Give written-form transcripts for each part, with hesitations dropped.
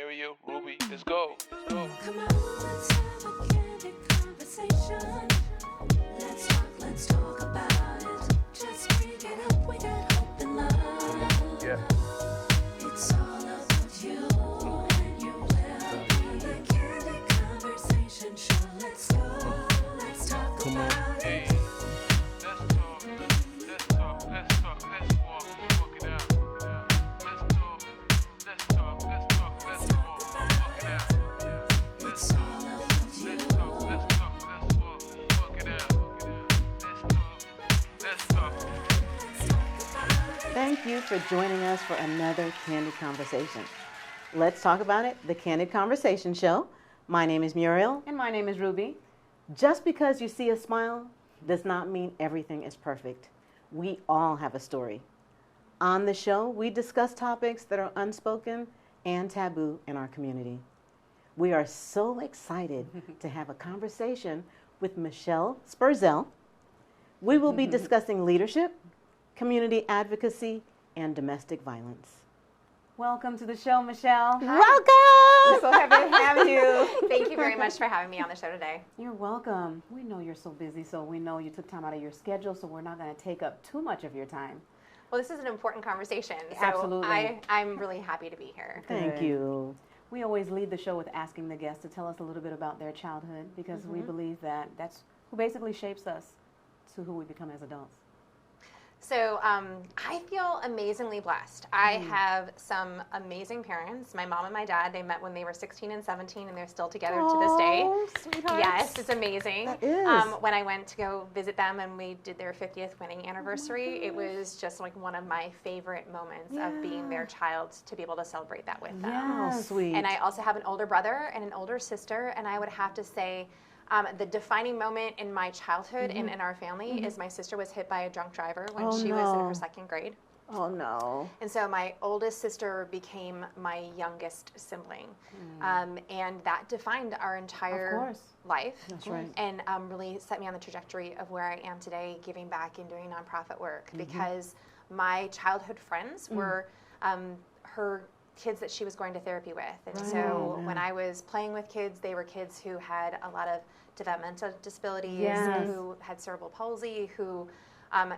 Mario, Ruby, let's go. Let's go. Come on, let's have a candid conversation. Let's talk about it. Just bring it up, we got hope and love. Yeah. It's all about you and your well-being. The candid conversation show. Let's go. Let's talk about Hey, it. let's walk it out. Let's walk it out. It's all about you. Let's walk it out. Let's talk. Thank you for joining us for another Candid Conversation. Let's talk about it, the Candid Conversation Show. My name is Muriel. And my name is Ruby. Just because you see a smile does not mean everything is perfect. We all have a story. On the show, we discuss topics that are unspoken and taboo in our community. We are so excited to have a conversation with Michelle Sperzel. We will be discussing leadership, community advocacy, and domestic violence. Welcome to the show, Michelle. We're Welcome! so happy to have you. Thank you very much for having me on the show today. You're welcome. We know you're so busy, so we know you took time out of your schedule, so we're not going to take up too much of your time. Well, this is an important conversation, so Absolutely. I'm really happy to be here. Thank Good. you. We always lead the show with asking the guests to tell us a little bit about their childhood because we believe that that's who basically shapes us to who we become as adults. So I feel amazingly blessed. I have some amazing parents. My mom and my dad, they met when they were 16 and 17, and they're still together to this day. Oh, sweethearts. Yes, it's amazing. That is. When I went to go visit them and we did their 50th wedding anniversary, it was just like one of my favorite moments of being their child to be able to celebrate that with them. Oh, Yes. sweet. And I also have an older brother and an older sister, and I would have to say the defining moment in my childhood and in our family is my sister was hit by a drunk driver when Oh, she was in no. her second grade. Oh, no. And so my oldest sister became my youngest sibling. And that defined our entire course. life. That's right. And really set me on the trajectory of where I am today, giving back and doing nonprofit work because my childhood friends were her kids that she was going to therapy with. And so when I was playing with kids, they were kids who had a lot of developmental disabilities, Yes. who had cerebral palsy, who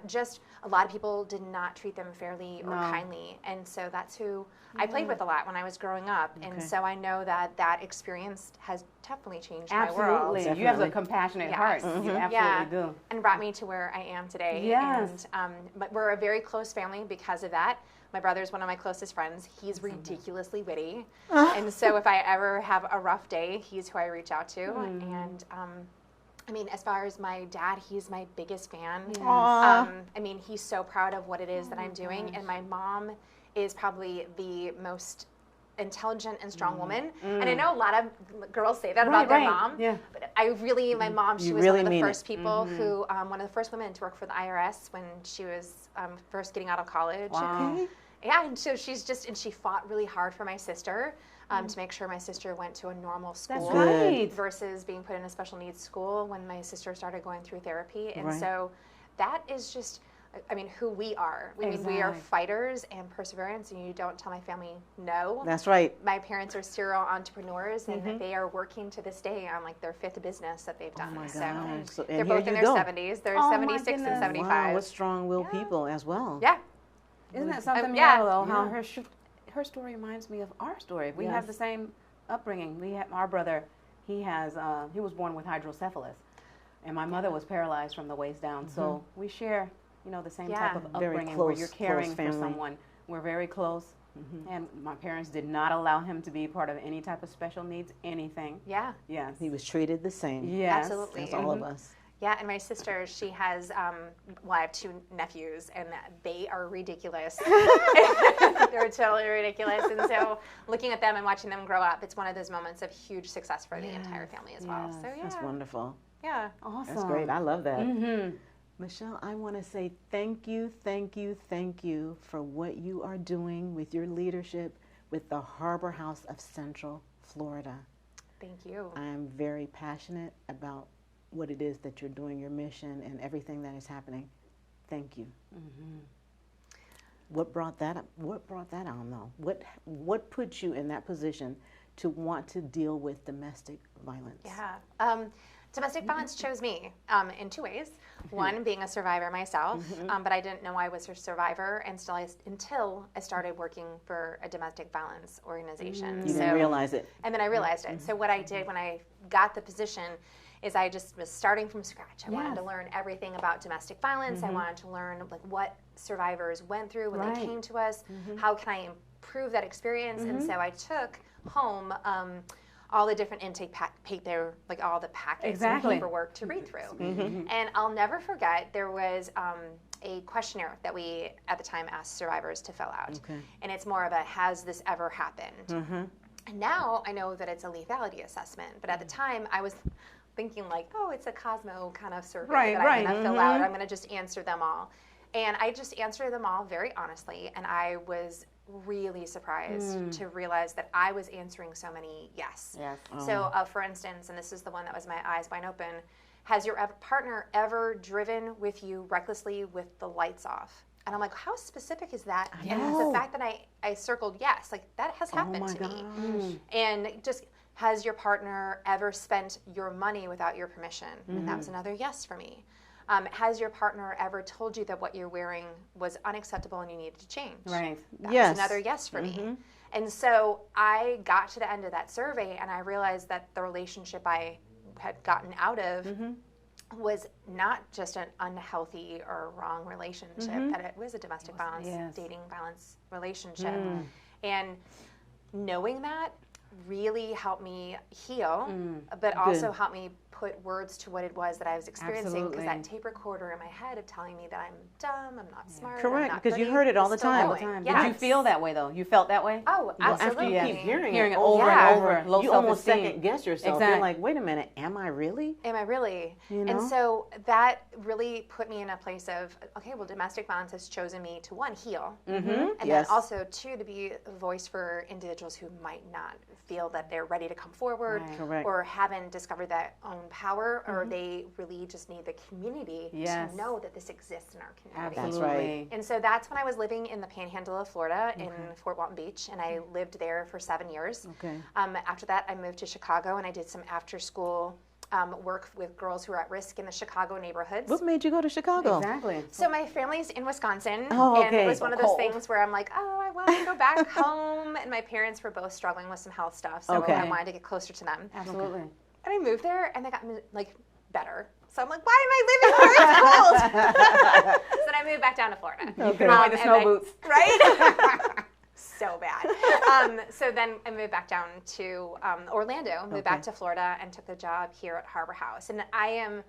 just a lot of people did not treat them fairly or kindly. And so that's who I played with a lot when I was growing up. And so I know that that experience has definitely changed my world. Absolutely. You have a Definitely. compassionate Yes. heart. You absolutely do. And brought me to where I am today. Yes. And, but we're a very close family because of that. My brother's one of my closest friends. He's ridiculously witty. And so if I ever have a rough day, he's who I reach out to. And I mean, as far as my dad, he's my biggest fan. I mean, he's so proud of what it is that I'm doing. And my mom is probably the most intelligent and strong woman. And I know a lot of girls say that about their mom. Yeah. But I really, my mom, she You was really one of the mean it. first people who, one of the first women to work for the IRS when she was first getting out of college. Wow. Okay. Yeah, and so she's just, and she fought really hard for my sister to make sure my sister went to a normal school. That's right. Versus being put in a special needs school when my sister started going through therapy. And Right. so that is just, I mean, who we are. I mean, we are Exactly. fighters and perseverance, and you don't tell my family no. That's right. My parents are serial entrepreneurs, and they are working to this day on like their fifth business that they've done. Oh my So gosh. So, and they're here both in you their go. 70s. They're Oh, my 76 and goodness. 75. Wow, what strong-willed people as well. Yeah. Isn't that something, yeah. Muriel, though, how Yeah. her story reminds me of our story. We have Yes. the same upbringing. We have our brother. He was born with hydrocephalus, and my mother was paralyzed from the waist down. So we share, the same type Yeah. of Very upbringing where close- you're close caring for family. someone. We're very close, and my parents did not allow him to be part of any type of special needs, anything. Yeah. Yes. He was treated the same Yes. Absolutely. as all of us. Yeah, and my sister, she has, well, I have two nephews, and they are ridiculous. They're totally ridiculous. And so looking at them and watching them grow up, it's one of those moments of huge success for the entire family as well. So, yeah. That's wonderful. Yeah. Awesome. That's great. I love that. Mm-hmm. Michelle, I want to say thank you for what you are doing with your leadership with the Harbor House of Central Florida. Thank you. I am very passionate about what it is that you're doing, your mission, and everything that is happening. Thank you. What brought that up? What brought that on though? What put you in that position to want to deal with domestic violence? Yeah. Domestic violence chose me in two ways. One, being a survivor myself, but I didn't know I was a survivor until I started working for a domestic violence organization. You didn't realize it. And then I realized it. So what I did when I got the position is I just was starting from scratch. I wanted to learn everything about domestic violence. I wanted to learn like what survivors went through when they came to us. How can I improve that experience? And so I took home all the different intake paper, like all the packets and paperwork to read through. And I'll never forget, there was a questionnaire that we at the time asked survivors to fill out. And it's more of a, has this ever happened? And now I know that it's a lethality assessment, but at the time I was thinking like, oh, it's a Cosmo kind of survey that I'm going to fill out. I'm going to just answer them all. And I just answered them all very honestly, and I was really surprised to realize that I was answering so many yes. So for instance, and this is the one that was my eyes wide open, has your partner ever driven with you recklessly with the lights off? And I'm like, how specific is that? And the fact that I circled yes, like that has happened to me. And just, has your partner ever spent your money without your permission? And that was another yes for me. Has your partner ever told you that what you're wearing was unacceptable and you needed to change? That was another yes for me. And so I got to the end of that survey and I realized that the relationship I had gotten out of was not just an unhealthy or wrong relationship, that it was a domestic violence, dating violence relationship. And knowing that really helped me heal, but also helped me put words to what it was that I was experiencing, because that tape recorder in my head of telling me that I'm dumb, I'm not smart, correct, I'm not because you pretty, heard it all the still time. going. Did you feel that way though? You felt that way? Oh, absolutely. After you keep hearing it over and over, low you almost self-esteem. second guess yourself. You're like, wait a minute, am I really? Am I really? You know? And so that really put me in a place of, okay, well, domestic violence has chosen me to, one, heal, and then also, two, to be a voice for individuals who might not feel that they're ready to come forward, or haven't discovered their own power, or they really just need the community to know that this exists in our community. That's right. And so that's when I was living in the Panhandle of Florida in Fort Walton Beach, and I lived there for 7 years. After that, I moved to Chicago, and I did some after-school work with girls who are at risk in the Chicago neighborhoods. What made you go to Chicago? Exactly. So my family's in Wisconsin, Oh, and okay. it was one of those things where I'm like, oh, I want to go back home, and my parents were both struggling with some health stuff, so I wanted to get closer to them. Absolutely. And I moved there, and they got like better. So I'm like, why am I living here? It's cold. So then I moved back down to Florida. You could have the snow boots. Right? So bad. So then I moved back down to Orlando, moved back to Florida, and took the job here at Harbor House. And I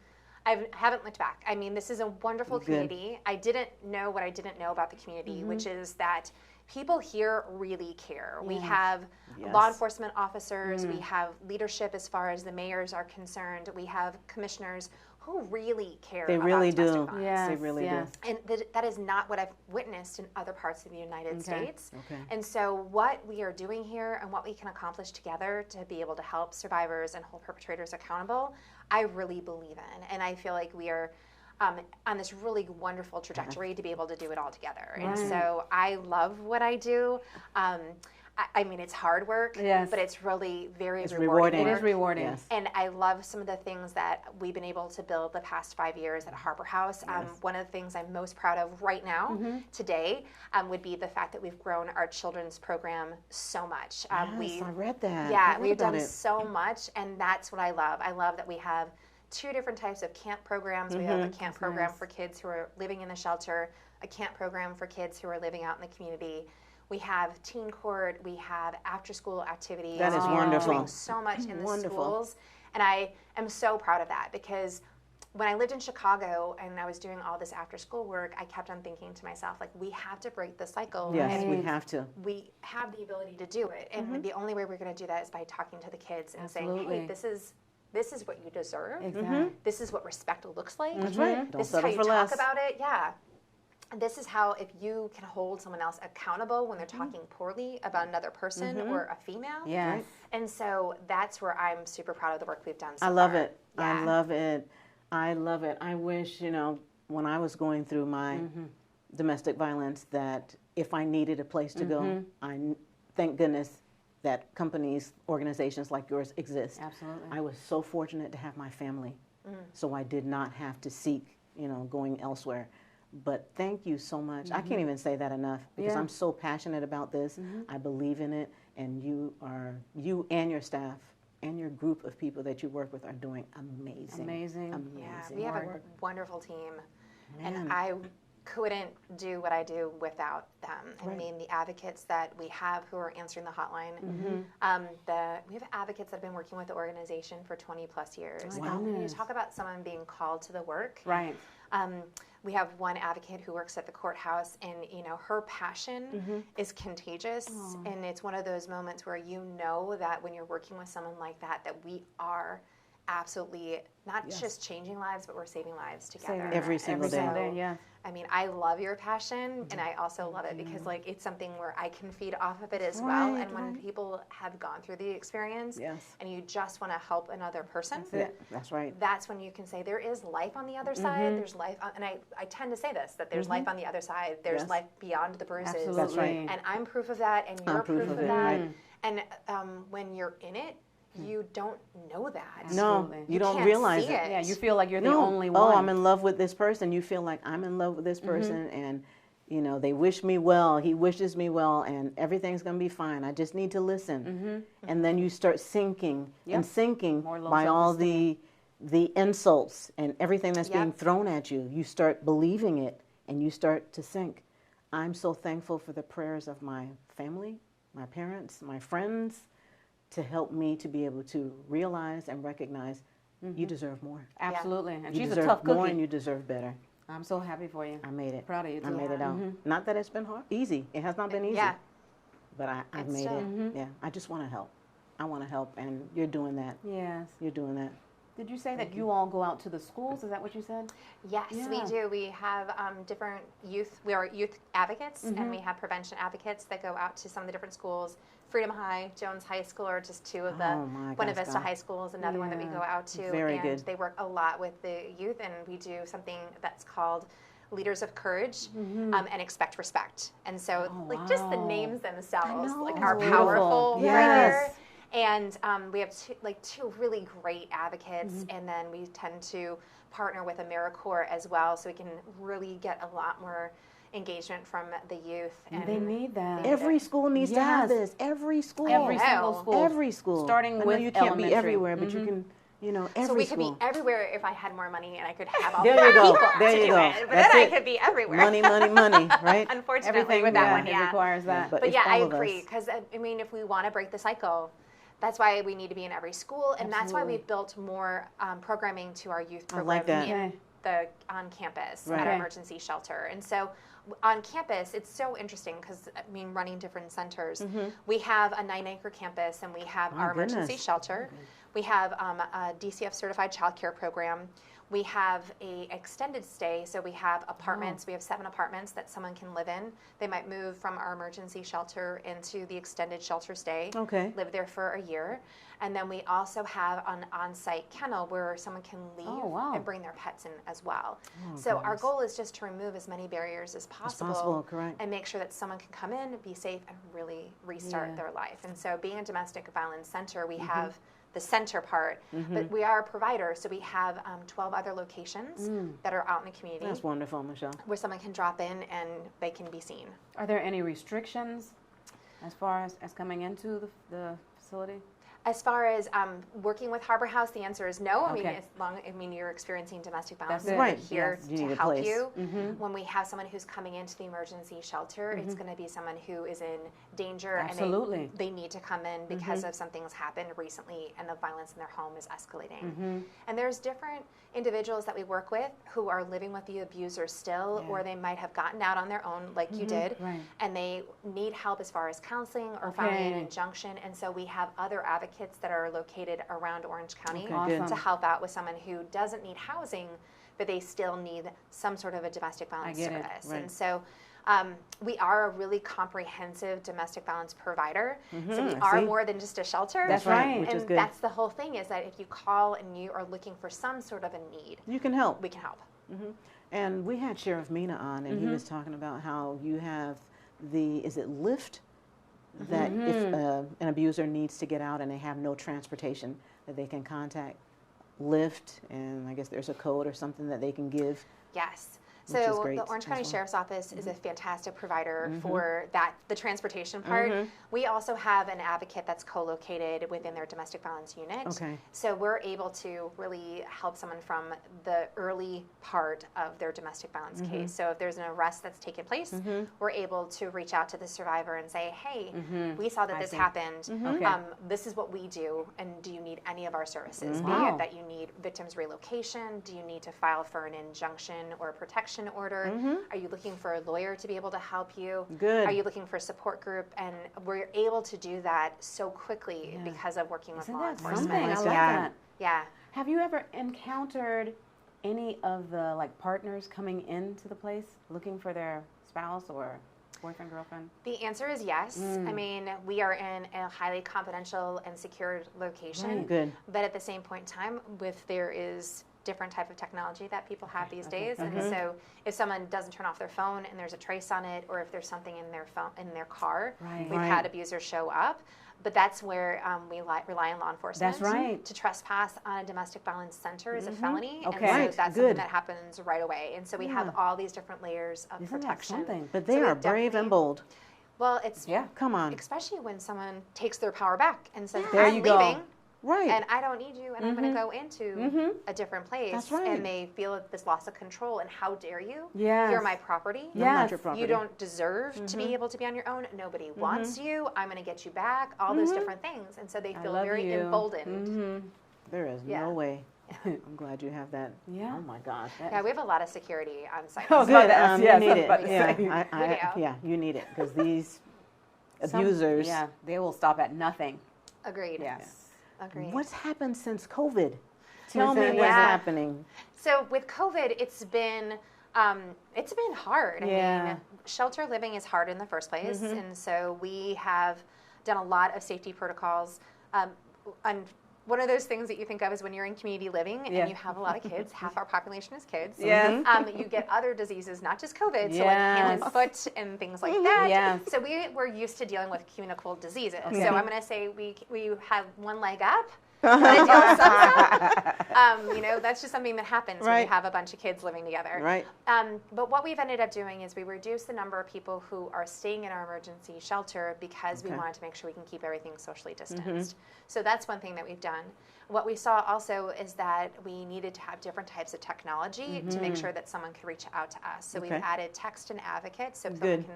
haven't looked back. I mean, this is a wonderful community. I didn't know what I didn't know about the community, which is that people here really care. We have law enforcement officers, we have leadership as far as the mayors are concerned, we have commissioners who really care They about really domestic do. violence. Yes, they really do. And that is not what I've witnessed in other parts of the United States. And so what we are doing here and what we can accomplish together to be able to help survivors and hold perpetrators accountable, I really believe in. And I feel like we are on this really wonderful trajectory to be able to do it all together. And so I love what I do. I mean, it's hard work, but it's really very rewarding. It is rewarding. Yes. And I love some of the things that we've been able to build the past 5 years at Harbor House. One of the things I'm most proud of right now, today, would be the fact that we've grown our children's program so much. Yes, I read that. Yeah, we've done so much, and that's what I love. I love that we have 2 different types of camp programs. We have a camp program for kids who are living in the shelter, a camp program for kids who are living out in the community. We have teen court, we have after-school activities. That is We are wonderful. doing so much in the schools, and I am so proud of that, because when I lived in Chicago and I was doing all this after-school work, I kept on thinking to myself, like, we have to break the cycle. Yes, and we have to. we have the ability to do it, and the only way we're going to do that is by talking to the kids and saying, hey, this is what you deserve. This is what respect looks like. That's right. Don't This is settle how you for talk less. about it. Yeah. And this is how, if you can hold someone else accountable when they're talking poorly about another person or a female. Yes. And so that's where I'm super proud of the work we've done so far. I love it. Yeah. I love it. I love it. I wish, when I was going through my domestic violence, that if I needed a place to go, thank goodness that companies, organizations like yours exist. Absolutely. I was so fortunate to have my family, so I did not have to seek, going elsewhere. But thank you so much. I can't even say that enough because I'm so passionate about this. I believe in it, and you and your staff and your group of people that you work with are doing amazing. Yeah, we have a wonderful team, and I couldn't do what I do without them. I mean, the advocates that we have who are answering the hotline. We have advocates that have been working with the organization for 20 plus years. Wow. When you talk about someone being called to the work, Right. we have one advocate who works at the courthouse, and her passion is contagious, and it's one of those moments where that when you're working with someone like that, that we are absolutely not just changing lives, but we're saving lives together. Every single day. day, yeah. I mean, I love your passion, and I also love it because, it's something where I can feed off of it as well. And when people have gone through the experience, and you just want to help another person, That's right. that's when you can say there is life on the other side. There's life, and I tend to say this, that there's life on the other side. There's life beyond the bruises. Absolutely. That's right. And I'm proof of that, and you're proof of it, that. right. And when you're in it, you don't know that. No, Absolutely. you don't can't realize see it. Yeah, you feel like you're the No. only one. Oh, I'm in love with this person. You feel like I'm in love with this person, and they wish me well. He wishes me well, and everything's gonna be fine. I just need to listen. And then you start sinking and sinking More low by all self-esteem. the insults and everything that's being Yep. thrown at you. You start believing it, and you start to sink. I'm so thankful for the prayers of my family, my parents, my friends, to help me to be able to realize and recognize you deserve more. Absolutely. And You she's a deserve tough more, cookie. and you deserve better. I'm so happy for you. I made it. Proud of you, I too. made it out. Not that it's been easy. It has not been easy. Yeah. But I've It's made still- it. Yeah. I just want to help. I want to help, and you're doing that. Yes. You're doing that. Did you say that you all go out to the schools? Is that what you said? Yes, we Yeah. do. We have different youth. We are youth advocates, and we have prevention advocates that go out to some of the different schools. Freedom High, Jones High School are just two of the. Oh, my Buena gosh, Vista God. High School is another one that we Yeah. go out to. Very and good. they work a lot with the youth, and we do something that's called Leaders of Courage and Expect Respect. And so, just the wow. names themselves, know. are It's beautiful. powerful right Yes. there. And we have two really great advocates, and then we tend to partner with AmeriCorps as well, so we can really get a lot more engagement from the youth. And They need that. Every school needs to have Yes. this. Every school. Every Oh, single no. school. Every school. Starting I know with you can't elementary. be everywhere, but you can, every so we school. could be everywhere if I had more money and I could have all There the you go. people There to you do go. it. But That's then it. I could be everywhere. Money, money, money, right? Unfortunately, Everything with that yeah, one, it yeah. requires that. But But it's yeah, I all of agree. us. Because if we want to break the cycle, that's why we need to be in every school, and that's why we built more programming to our youth I program like that. on campus Right. at our Okay. emergency shelter. And so on campus, it's so interesting because running different centers, we have a 9-acre campus, and we have My our emergency goodness. shelter. We have a DCF certified childcare program. We have a extended stay, so we have apartments. We have 7 apartments that someone can live in. They might move from our emergency shelter into the extended shelter stay. Okay. Live there for a year. And then we also have an on-site kennel where someone can leave wow. and bring their pets in as well. So our goal is just to remove as many barriers as possible, correct. and make sure that someone can come in, be safe, and really restart their life. And so being a domestic violence center, we have the center part, but we are a provider, so we have 12 other locations that are out in the community That's wonderful, Michelle. where someone can drop in and they can be seen. Are there any restrictions as far as coming into the facility? As far as working with Harbor House, the answer is no. Okay. I mean, you're experiencing domestic violence. That's it. We're Right. here Yes. You to need a help place. you. When we have someone who's coming into the emergency shelter, it's going to be someone who is in danger, Absolutely. and they need to come in because of something's happened recently, and the violence in their home is escalating. And there's different individuals that we work with who are living with the abuser still, or they might have gotten out on their own, like you did, Right. and they need help as far as counseling or filing an Okay. injunction. And so we have other advocates that are located around Orange County Okay, good. to help out with someone who doesn't need housing, but they still need some sort of a domestic violence get it. service. Right. And so we are a really comprehensive domestic violence provider. So we I are see. more than just a shelter. That's right. Which And is good. that's the whole thing, is that if you call and you are looking for some sort of a need, You can help. we can help. And we had Sheriff Mina on, and he was talking about how you have is it Lyft? That if an abuser needs to get out and they have no transportation, that they can contact Lyft, and I guess there's a code or something that they can give. Yes. Which is So great the Orange County as well. Sheriff's Office is a fantastic provider for that, the transportation part. We also have an advocate that's co-located within their domestic violence unit. Okay. So we're able to really help someone from the early part of their domestic violence case. So if there's an arrest that's taken place, we're able to reach out to the survivor and say, hey, we saw that I this see. happened. Okay. This is what we do, and do you need any of our services? Be Wow. it that you need victims relocation, do you need to file for an injunction or a protection order? Are you looking for a lawyer to be able to help you? Good. Are you looking for a support group? And we're able to do that so quickly because of working with Isn't law that enforcement. something? I like Yeah. that. Yeah. Have you ever encountered any of the like partners coming into the place looking for their spouse or boyfriend, girlfriend? The answer is yes. I mean, we are in a highly confidential and secured location. Right. Good. But at the same point in time, there is different type of technology that people have these days, and so if someone doesn't turn off their phone and there's a trace on it, or if there's something in their phone in their car, Right. we've had abusers show up. But that's where we rely on law enforcement. That's right. To trespass on a domestic violence center is a felony, Okay. and so Right. that's Good. something that happens right away. And so we have all these different layers of Isn't that protection. something? But So they we are brave and definitely- bold. Well, it's Yeah. Come on. especially when someone takes their power back and says, There "I'm you go. leaving." Right. And I don't need you, and I'm going to go into a different place. That's right. And they feel this loss of control, and how dare you? Yes. You're my property. I'm not Yes. your property. You don't deserve to be able to be on your own. Nobody wants you. I'm going to get you back. All those different things. And so they feel love very you. emboldened. There is Yeah. no way. I'm glad you have that. Yeah. Oh my God. Yeah, we have a lot of security on site. Oh, Good. Yes, You yes, need I was about it. to Yeah. say. do. Yeah. You need it because these Some- abusers. Yeah, they will stop at nothing. Agreed. Yes. Agreed. What's happened since COVID? Tell me Within- what's Yeah. happening. So with COVID, it's been hard. Yeah. I mean, shelter living is hard in the first place, and so we have done a lot of safety protocols. And one of those things that you think of is when you're in community living and Yeah. you have a lot of kids. Half our population is kids. Yes. You get other didiseases, not just COVID, so like hand and Yes. foot and things like that. Yes. So we're used to dealing with communicable diseases. Okay. So I'm going to say we have one leg up. But I deal with some. That's just something that happens when you Right. have a bunch of kids living together. Right. But what we've ended up doing is we reduce the number of people who are staying in our emergency shelter because we Okay. wanted to make sure we can keep everything socially distanced. So that's one thing that we've done. What we saw also is that we needed to have different types of technology to make sure that someone could reach out to us. So we've Okay. added text and advocate, so Good. someone can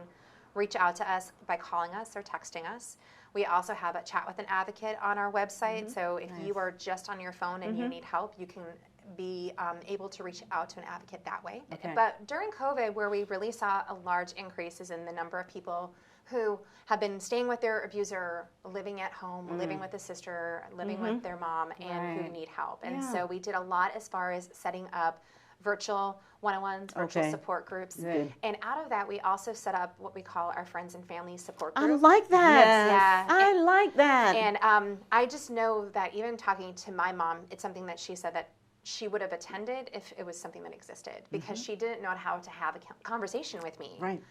reach out to us by calling us or texting us. We also have a chat with an advocate on our website. So if you are just on your phone and you need help, you can be able to reach out to an advocate that way. Okay. But during COVID, where we really saw a large increase is in the number of people who have been staying with their abuser, living at home, living with a sister, living with their mom, and who Right. need help. And Yeah. so we did a lot as far as setting up virtual one-on-ones, virtual Okay. support groups. Good. And out of that, we also set up what we call our friends and family support I group. like that. Yes. I like that. And I just know that even talking to my mom, it's something that she said that she would have attended if it was something that existed because she didn't know how to have a conversation with me. Right.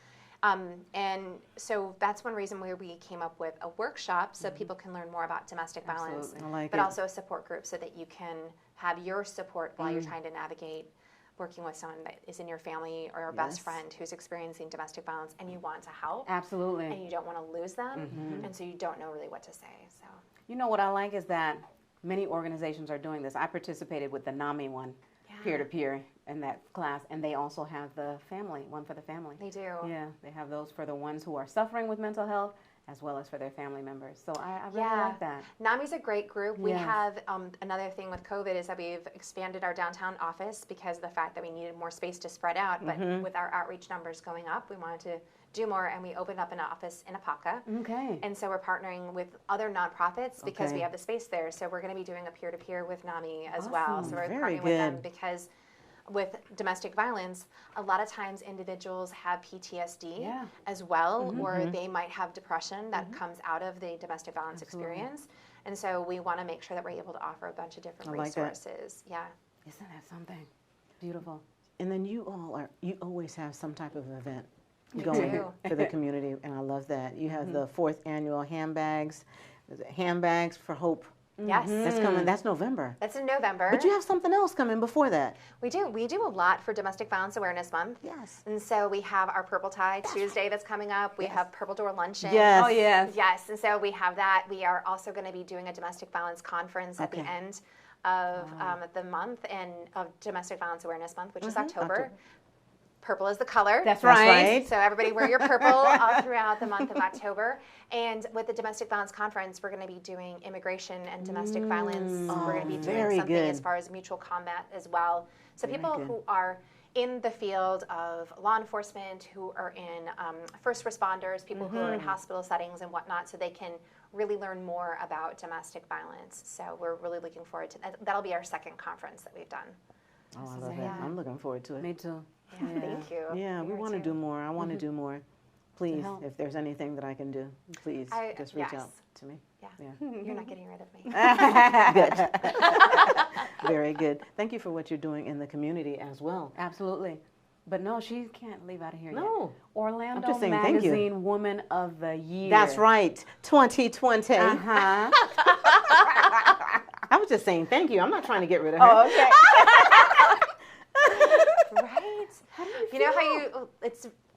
And so that's one reason where we came up with a workshop so people can learn more about domestic violence, Absolutely. I like but it. also a support group so that you can have your support while you're trying to navigate working with someone that is in your family or your best Yes. friend who's experiencing domestic violence and you want to help and Absolutely. you don't want to lose them and so you don't know really what to say. So You know what I like is that many organizations are doing this. I participated with the NAMI one, peer-to-peer, in that class, and they also have the family, one for the family. they do. Yeah, they have those for the ones who are suffering with mental health as well as for their family members. So I really Yeah. like that. NAMI's a great group. We Yes. have another thing with COVID is that we've expanded our downtown office because of the fact that we needed more space to spread out. But with our outreach numbers going up, we wanted to do more, and we opened up an office in Apaka. Okay. And so we're partnering with other nonprofits because we Okay. have the space there. So we're going to be doing a peer-to-peer with NAMI as well. Awesome. So we're Very partnering with them good. because with domestic violence, a lot of times individuals have PTSD Yeah. as well, or they might have depression that comes out of the domestic violence experience. And so we want to make sure that we're able to offer a bunch of different I like that. resources. Yeah. Isn't that something? Beautiful. And then you always have some type of event going too. for the community, and I love that. You have Mm-hmm. the 4th annual handbags for hope. Yes. That's coming. That's November. That's in November. But you have something else coming before that. We do. We do a lot for Domestic Violence Awareness Month. Yes. And so we have our Purple Tie Tuesday that's coming up. We have Purple Door Luncheon. Yes. Oh, yes. Yes, and so we have that. We are also going to be doing a domestic violence conference at the Okay. end of the month and of Domestic Violence Awareness Month, which is October. October. Purple is the color. That's That's right. right. So everybody wear your purple all throughout the month of October. And with the Domestic Violence Conference, we're going to be doing immigration and domestic violence. We're going to be doing very something good. as far as mutual combat as well. So people good. who are in the field of law enforcement, who are in first responders, people who are in hospital settings and whatnot, so they can really learn more about domestic violence. So we're really looking forward to that. That'll be our second conference that we've done. Oh, I love it. Yeah. I'm looking forward to it. Me too. Yeah, thank you. Yeah, we Here want to too. do more. I want to do more. Please, help. if there's anything that I can do, please just reach yes. out to me. Yeah. Yeah. You're not getting rid of me. Good. Very good. Thank you for what you're doing in the community as well. Absolutely. But no, she can't leave out of here yet. No. Orlando I'm just saying thank you. Magazine Woman of the Year. That's right. 2020. Uh-huh. I was just saying thank you. I'm not trying to get rid of her. Oh, okay. Right? You know how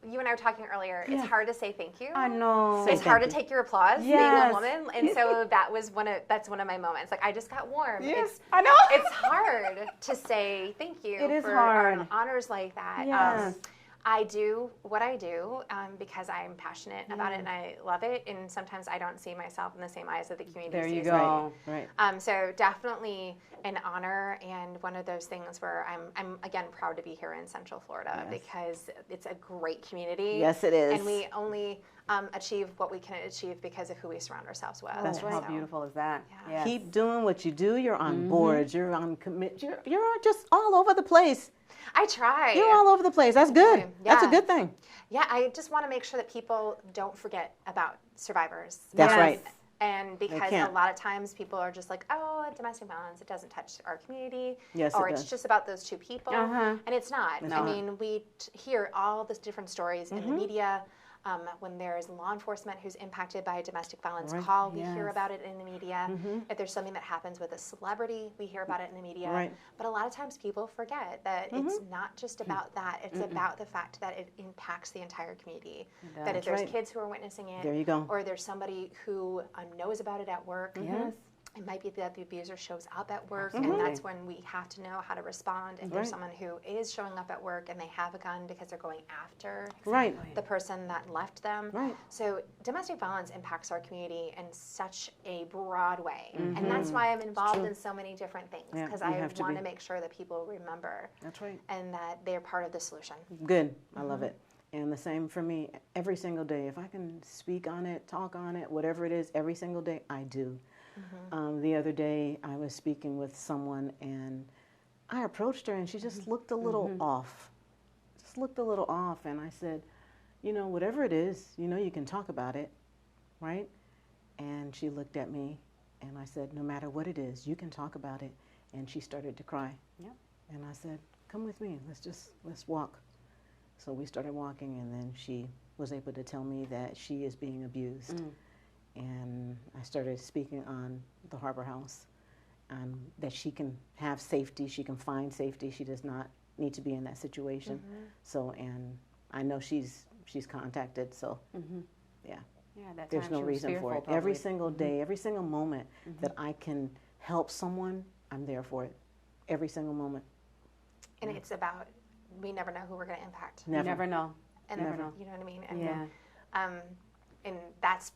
you and I were talking earlier, it's hard to say thank you. I know. It's hard to thank you. take your applause being Yes. a woman. And so that's one of my moments. Like I just got warm. Yes, I know. It's hard to say thank you It is for hard. honors like that. Yes. I do what I do because I'm passionate about it and I love it. And sometimes I don't see myself in the same eyes that the community There you sees go. me. Right. So definitely an honor and one of those things where I'm again proud to be here in Central Florida because it's a great community. Yes, it is. And we only achieve what we can achieve because of who we surround ourselves with. That's How right. beautiful is that? Yeah. Yes. Keep doing what you do. You're on boards. You're on commit. You're just all over the place. I try. You're all over the place. That's good. That's a Yeah. good thing. Yeah, I just want to make sure that people don't forget about survivors. That's Yes. right. And because a can't. lot of times people are just like, oh, domestic violence, it doesn't touch our community. Yes, or it it's does. just about those two people. Uh-huh. And it's not. It's I not. mean, we hear all the different stories in the media. When there's law enforcement who's impacted by a domestic violence Right. call, we hear Yes. about it in the media. If there's something that happens with a celebrity, we hear about it in the media. Right. But a lot of times people forget that it's not just about that. It's about the fact that it impacts the entire community. That if That's there's right. kids who are witnessing it, There you go. or there's somebody who knows about it at work, Yes. it might be that the abuser shows up at work, Absolutely. and that's when we have to know how to respond. If there's Right. someone who is showing up at work and they have a gun because they're going after Right. the person that left them. Right. So domestic violence impacts our community in such a broad way. And that's why I'm involved in so many different things, Yeah, because you I have to want be. to make sure that people remember That's right. and that they're part of the solution. Good. I love it. And the same for me every single day. If I can speak on it, talk on it, whatever it is, every single day, I do. The other day, I was speaking with someone and I approached her and she just looked a little off. Just looked a little off. And I said, you know, whatever it is, you know, you can talk about it, right? And she looked at me and I said, no matter what it is, you can talk about it. And she started to cry. Yep. And I said, come with me, let's walk. So we started walking and then she was able to tell me that she is being abused. And I started speaking on the Harbor House, that she can have safety, she can find safety, she does not need to be in that situation. So, and I know she's contacted, so yeah, Yeah, that there's time no she was reason for fearful, it. Every probably. single day, every single moment that I can help someone, I'm there for it. Every single moment. And it's about, we never know who we're going to impact. You never know. And Never know. you know what I mean? And, Yeah. and that's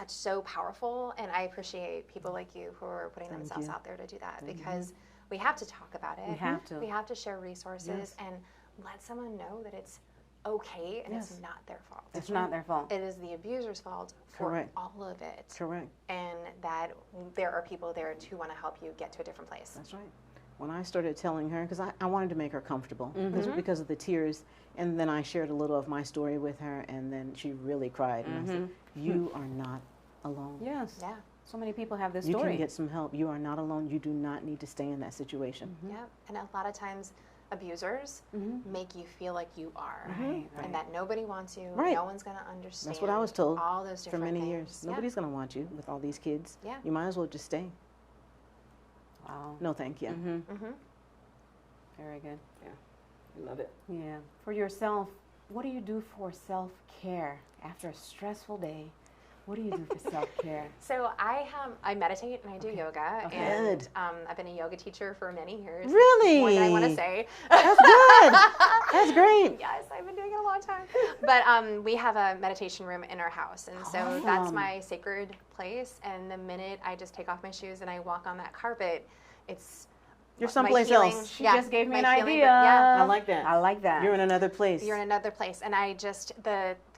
so powerful, and I appreciate people like you who are putting themselves you. out there to do that, because we have to talk about it. We have to. We have to share resources and let someone know that it's okay and it's Yes. not their fault. It's not their fault. It is the abuser's fault for Correct. all of it, Correct. and that there are people there who want to help you get to a different place. That's right. When I started telling her, because I wanted to make her comfortable, because of the tears, and then I shared a little of my story with her, and then she really cried. And I said, you are not alone. Yes. Yeah. So many people have this You story. can get some help. You are not alone. You do not need to stay in that situation. Yeah, and a lot of times abusers make you feel like you are, Right, and that nobody wants you. Right. No one's going to understand. That's what I was told All those for different many things. years. Yeah. Nobody's going to want you with all these kids. Yeah. You might as well just stay. Wow. No, thank you. Very good. I love it. Yeah. For yourself, what do you do for self-care after a stressful day? What do you do for self-care? So I meditate and I do yoga, Okay. and Good. I've been a yoga teacher for many years. Really? More than I want to say. That's good. That's great. Yes, I've been doing it a long time. But we have a meditation room in our house, and so that's Awesome. my sacred place. And the minute I just take off my shoes and I walk on that carpet, it's You're my someplace healing- else. She just gave me my an healing idea. yeah, I like that. I like that. You're in another place. you're in another place, and I just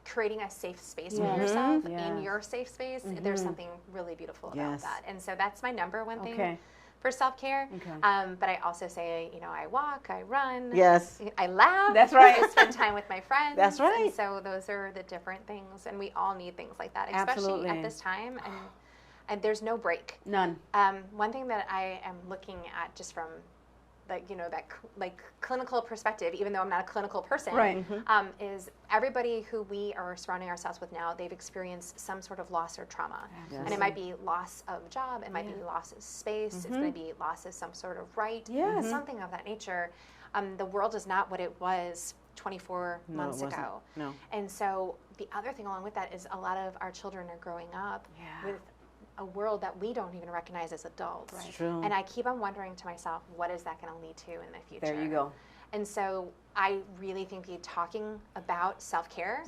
creating a safe space Yes. for yourself Yes. in your safe space. There's something really beautiful about Yes. that, and so that's my number one thing. Okay. For self-care, Okay. but I also say, I walk, I run, Yes. I laugh. That's right. I spend time with my friends. That's right. And so those are the different things, and we all need things like that, especially Absolutely. at this time. And there's no break. None. One thing that I am looking at just from that clinical perspective, even though I'm not a clinical person, Right. is everybody who we are surrounding ourselves with now, they've experienced some sort of loss or trauma. Yes. And it might be loss of job, it might be loss of space, it's going to be loss of some sort of right, Yes. something of that nature. The world is not what it was 24 No, months it wasn't. ago. No. And so the other thing along with that is a lot of our children are growing up Yeah. with a world that we don't even recognize as adults. It's true. And I keep on wondering to myself, what is that going to lead to in the future? There you go. And so I really think talking about self-care,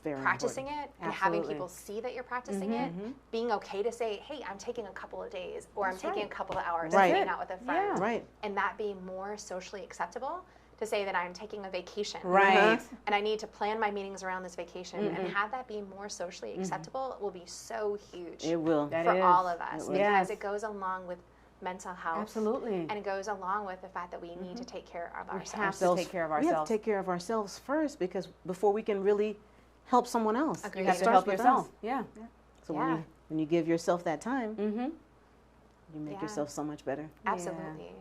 Very practicing important. it, and having Absolutely. people see that you're practicing it, being okay to say, hey, I'm taking a couple of days, or I'm taking a couple of hours Right. to hang out with a friend. Yeah. Right. And that being more socially acceptable to say that I'm taking a vacation. Right. And I need to plan my meetings around this vacation and have that be more socially acceptable will be so huge It will. That for is. all of us, will. because Yes. it goes along with mental health. Absolutely. And it goes along with the fact that we need to take care of We ourselves. have to take care of We have to ourselves. take care of ourselves first, because before we can really help someone else. Agreed. You It have to starts help with yourself. us. Yeah. So Yeah. when you give yourself that time, Mm-hmm. you make Yeah. yourself so much better. Absolutely.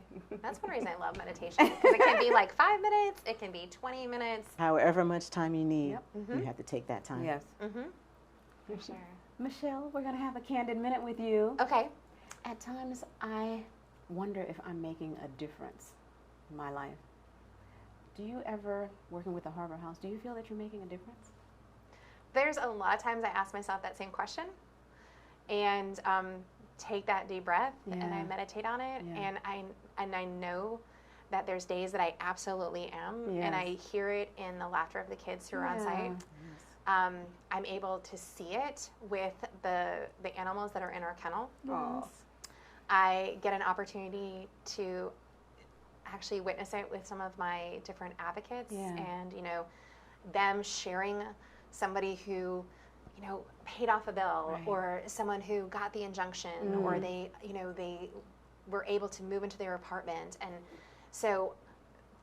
That's one reason I love meditation, because it can be like 5 minutes, it can be 20 minutes. However much time you need, Yep. you have to take that time. Yes. For sure. Michelle, we're going to have a candid minute with you. Okay. At times, I wonder if I'm making a difference in my life. Do you ever, working with the Harbor House, do you feel that you're making a difference? There's a lot of times I ask myself that same question and take that deep breath and I Yeah. meditate on it, Yeah. and I know that there's days that I absolutely am, and I Yes. hear it in the laughter of the kids who are on Yeah. site. I'm able to see it with the animals that are in our kennel. I get an opportunity to actually witness it with some of my different advocates, Yeah. and them sharing somebody who paid off a bill, Right. or someone who got the injunction, or they were able to move into their apartment. And so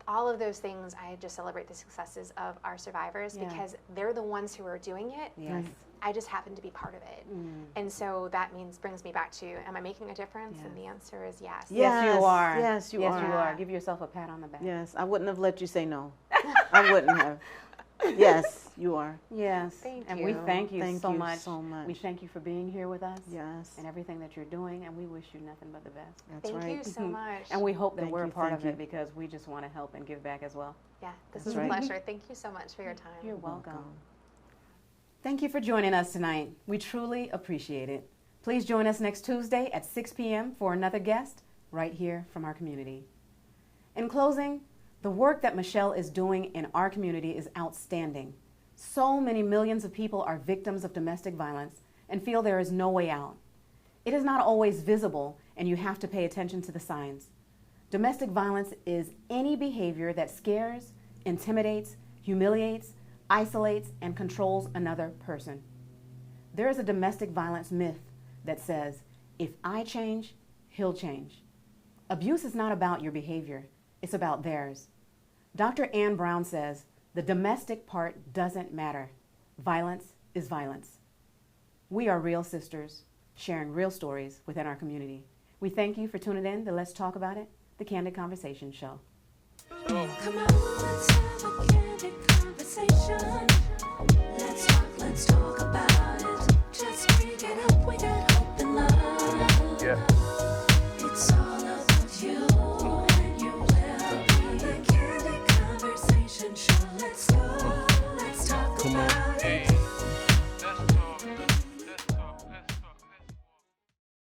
all of those things, I just celebrate the successes of our survivors, Yeah. because they're the ones who are doing it. Yes. I just happen to be part of it. And so that brings me back to, am I making a difference? And Yes. the answer is yes. Yes, you Yes, are. yes, you yes, are. you are. Give yourself a pat on the back. Yes, I wouldn't have let you say no. I wouldn't have. Yes, you are. Yes. Thank and we you. thank you Thank so you much. so much. We thank you for being here with us. Yes, And everything that you're doing, and we wish you nothing but the best. that's Thank right. you so much. And we hope that Thank we're a you, part thank of it you. because we just want to help and give back as well. Yeah, this That's was right. a pleasure. Thank you so much for your time. You're welcome. Welcome. Thank you for joining us tonight. We truly appreciate it. Please join us next Tuesday at 6 p.m. for another guest right here from our community. In closing, the work that Michelle is doing in our community is outstanding. So many millions of people are victims of domestic violence and feel there is no way out. It is not always visible, and you have to pay attention to the signs. Domestic violence is any behavior that scares, intimidates, humiliates, isolates, and controls another person. There is a domestic violence myth that says, if I change, he'll change. Abuse is not about your behavior, it's about theirs. Dr. Ann Brown says, the domestic part doesn't matter. Violence is violence. We are real sisters, sharing real stories within our community. We thank you for tuning in to Let's Talk About It, the Candid Conversation Show. Let's go. Come on, let's have a candid conversation. Let's talk about it. Just bring it up, we got hope and love. Yeah. It's all about you and your well-being. The candid conversation show. Let's go, let's talk about it.